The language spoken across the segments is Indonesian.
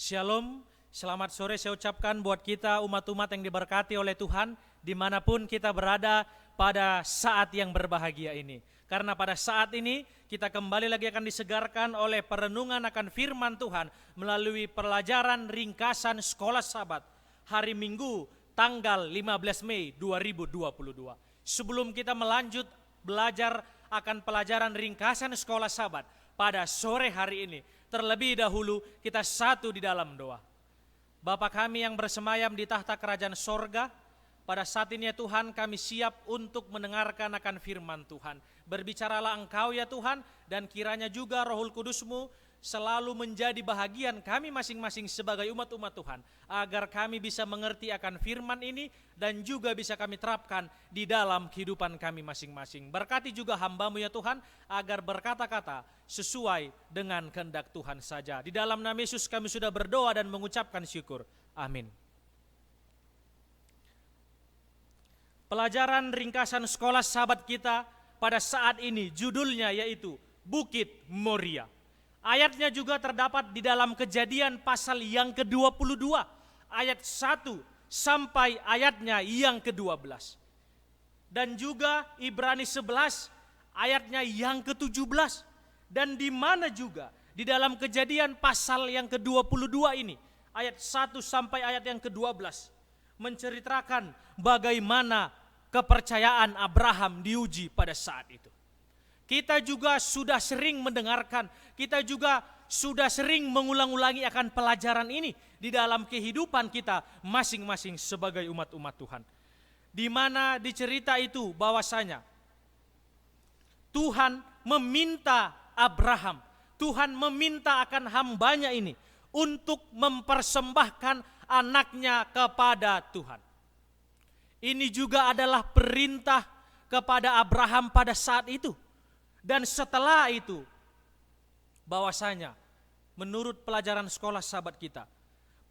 Shalom, selamat sore saya ucapkan buat kita umat-umat yang diberkati oleh Tuhan dimanapun kita berada pada saat yang berbahagia ini. Karena pada saat ini kita kembali lagi akan disegarkan oleh perenungan akan firman Tuhan melalui pelajaran ringkasan Sekolah Sabat hari Minggu tanggal 15 Mei 2022. Sebelum kita melanjut belajar akan pelajaran ringkasan Sekolah Sabat pada sore hari ini, terlebih dahulu kita satu di dalam doa. Bapa kami yang bersemayam di tahta kerajaan sorga, pada saat ini ya Tuhan kami siap untuk mendengarkan akan firman Tuhan. Berbicaralah Engkau ya Tuhan, dan kiranya juga Rohul Kudus-Mu selalu menjadi bahagian kami masing-masing sebagai umat-umat Tuhan, agar kami bisa mengerti akan firman ini dan juga bisa kami terapkan di dalam kehidupan kami masing-masing. Berkati juga hamba-Mu ya Tuhan, agar berkata-kata sesuai dengan kehendak Tuhan saja. Di dalam nama Yesus kami sudah berdoa dan mengucapkan syukur. Amin. Pelajaran ringkasan Sekolah Sabat kita pada saat ini judulnya yaitu Bukit Moria. Ayatnya juga terdapat di dalam Kejadian pasal yang ke-22, ayat 1 sampai ayatnya yang ke-12. Dan juga Ibrani 11 ayatnya yang ke-17. Dan di mana juga di dalam Kejadian pasal yang ke-22 ini, ayat 1 sampai ayat yang ke-12, menceritakan bagaimana kepercayaan Abraham diuji pada saat itu. Kita juga sudah sering mendengarkan, kita juga sudah sering mengulang-ulangi akan pelajaran ini di dalam kehidupan kita masing-masing sebagai umat-umat Tuhan. Di mana dicerita itu bahwasanya Tuhan meminta Abraham, Tuhan meminta akan hambanya ini untuk mempersembahkan anaknya kepada Tuhan. Ini juga adalah perintah kepada Abraham pada saat itu. Dan setelah itu, bahwasanya menurut pelajaran Sekolah Sabat kita,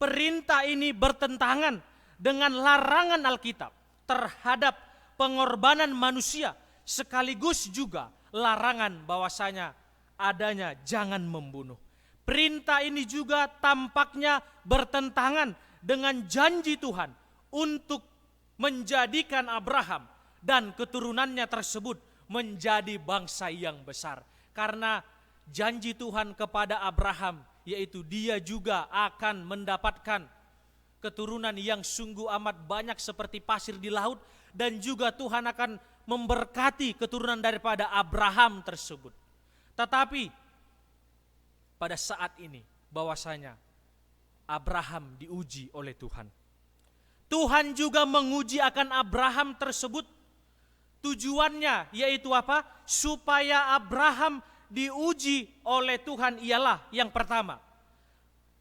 perintah ini bertentangan dengan larangan Alkitab terhadap pengorbanan manusia, sekaligus juga larangan bahwasanya adanya jangan membunuh. Perintah ini juga tampaknya bertentangan dengan janji Tuhan untuk menjadikan Abraham dan keturunannya tersebut menjadi bangsa yang besar. Karena janji Tuhan kepada Abraham yaitu dia juga akan mendapatkan keturunan yang sungguh amat banyak seperti pasir di laut, dan juga Tuhan akan memberkati keturunan daripada Abraham tersebut. Tetapi pada saat ini bahwasanya Abraham diuji oleh Tuhan. Tuhan juga menguji akan Abraham tersebut. Tujuannya yaitu apa? Supaya Abraham diuji oleh Tuhan ialah yang pertama,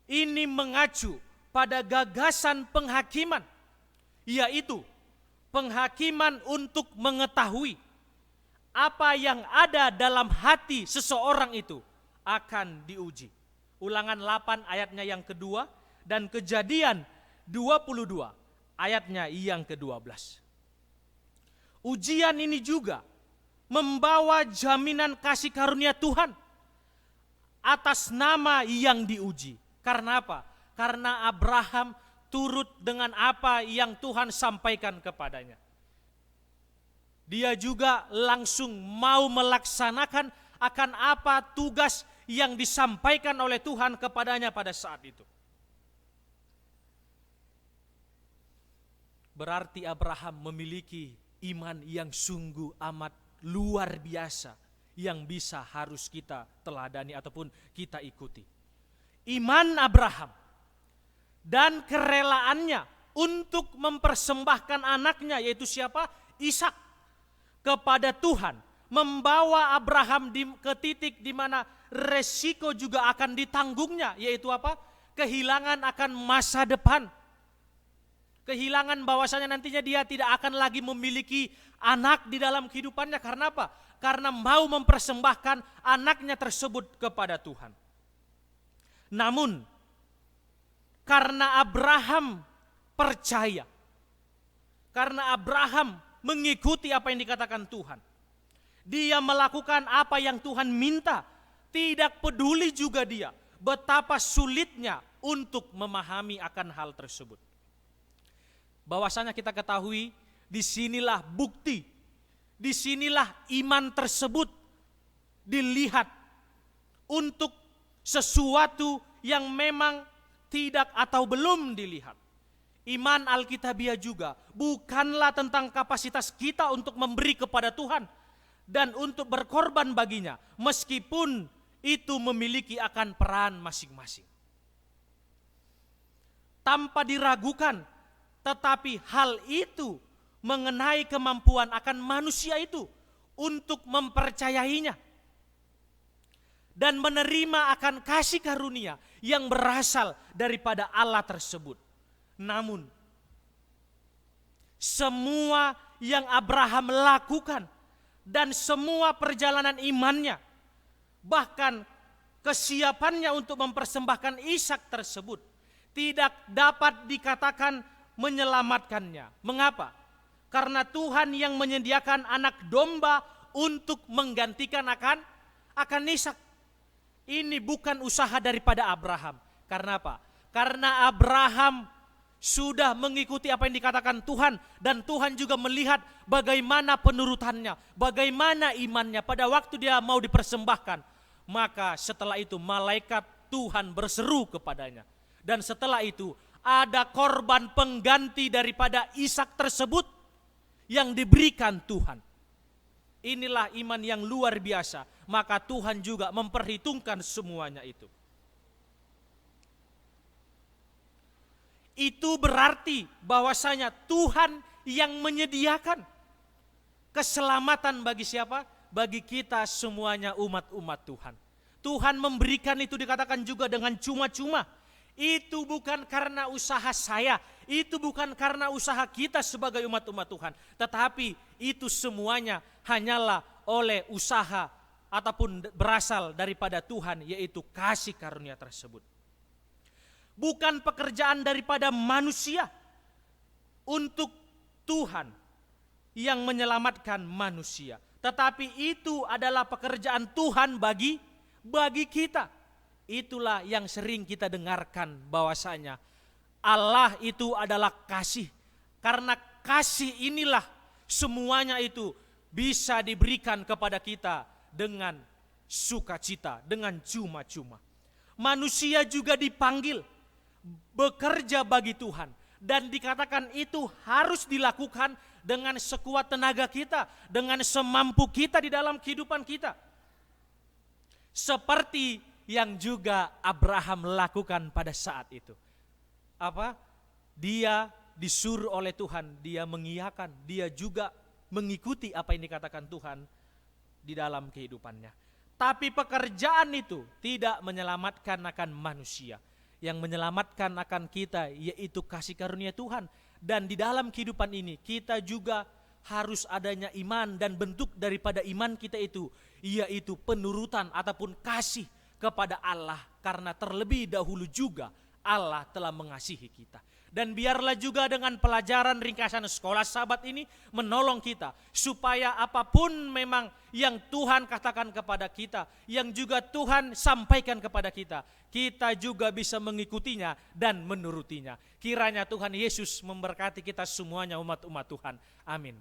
ini mengacu pada gagasan penghakiman, yaitu penghakiman untuk mengetahui apa yang ada dalam hati seseorang itu akan diuji. Ulangan 8 ayatnya yang kedua dan Kejadian 22 ayatnya yang ke-12. Ujian ini juga membawa jaminan kasih karunia Tuhan atas nama yang diuji. Karena apa? Karena Abraham turut dengan apa yang Tuhan sampaikan kepadanya. Dia juga langsung mau melaksanakan akan apa tugas yang disampaikan oleh Tuhan kepadanya pada saat itu. Berarti Abraham memiliki iman yang sungguh amat luar biasa yang bisa harus kita teladani ataupun kita ikuti. Iman Abraham dan kerelaannya untuk mempersembahkan anaknya yaitu siapa? Ishak kepada Tuhan membawa Abraham ke titik di mana resiko juga akan ditanggungnya, yaitu apa? Kehilangan akan masa depan. Kehilangan bahwasanya nantinya dia tidak akan lagi memiliki anak di dalam kehidupannya. Karena apa? Karena mau mempersembahkan anaknya tersebut kepada Tuhan. Namun, karena Abraham percaya, karena Abraham mengikuti apa yang dikatakan Tuhan, dia melakukan apa yang Tuhan minta. Tidak peduli juga dia betapa sulitnya untuk memahami akan hal tersebut. Bahwasanya kita ketahui, disinilah bukti, disinilah iman tersebut dilihat untuk sesuatu yang memang tidak atau belum dilihat. Iman Alkitabiah juga bukanlah tentang kapasitas kita untuk memberi kepada Tuhan dan untuk berkorban baginya, meskipun itu memiliki akan peran masing-masing. Tanpa diragukan, tetapi hal itu mengenai kemampuan akan manusia itu untuk mempercayainya dan menerima akan kasih karunia yang berasal daripada Allah tersebut. Namun, semua yang Abraham lakukan dan semua perjalanan imannya, bahkan kesiapannya untuk mempersembahkan Ishak tersebut, tidak dapat dikatakan menyelamatkannya. Mengapa? Karena Tuhan yang menyediakan anak domba untuk menggantikan akan Ishak. Ini bukan usaha daripada Abraham. Karena apa? Karena Abraham sudah mengikuti apa yang dikatakan Tuhan, dan Tuhan juga melihat bagaimana penurutannya, bagaimana imannya pada waktu dia mau dipersembahkan. Maka setelah itu malaikat Tuhan berseru kepadanya. Dan setelah itu ada korban pengganti daripada Ishak tersebut yang diberikan Tuhan. Inilah iman yang luar biasa. Maka Tuhan juga memperhitungkan semuanya itu. Itu berarti bahwasanya Tuhan yang menyediakan keselamatan bagi siapa? Bagi kita semuanya umat-umat Tuhan. Tuhan memberikan itu dikatakan juga dengan cuma-cuma. Itu bukan karena usaha saya, itu bukan karena usaha kita sebagai umat-umat Tuhan. Tetapi itu semuanya hanyalah oleh usaha ataupun berasal daripada Tuhan, yaitu kasih karunia tersebut. Bukan pekerjaan daripada manusia untuk Tuhan yang menyelamatkan manusia. Tetapi itu adalah pekerjaan Tuhan bagi kita. Itulah yang sering kita dengarkan bahwasanya Allah itu adalah kasih. Karena kasih inilah semuanya itu bisa diberikan kepada kita dengan sukacita, dengan cuma-cuma. Manusia juga dipanggil bekerja bagi Tuhan, dan dikatakan itu harus dilakukan dengan sekuat tenaga kita, dengan semampu kita di dalam kehidupan kita. Seperti yang juga Abraham lakukan pada saat itu. Apa? Dia disuruh oleh Tuhan, dia mengiyakan, dia juga mengikuti apa yang dikatakan Tuhan di dalam kehidupannya. Tapi pekerjaan itu tidak menyelamatkan akan manusia. Yang menyelamatkan akan kita yaitu kasih karunia Tuhan. Dan di dalam kehidupan ini kita juga harus adanya iman, dan bentuk daripada iman kita itu yaitu penurutan ataupun kasih kepada Allah. Karena terlebih dahulu juga Allah telah mengasihi kita. Dan biarlah juga dengan pelajaran ringkasan sekolah sahabat ini menolong kita. Supaya apapun memang yang Tuhan katakan kepada kita, yang juga Tuhan sampaikan kepada kita, kita juga bisa mengikutinya dan menurutinya. Kiranya Tuhan Yesus memberkati kita semuanya umat-umat Tuhan. Amin.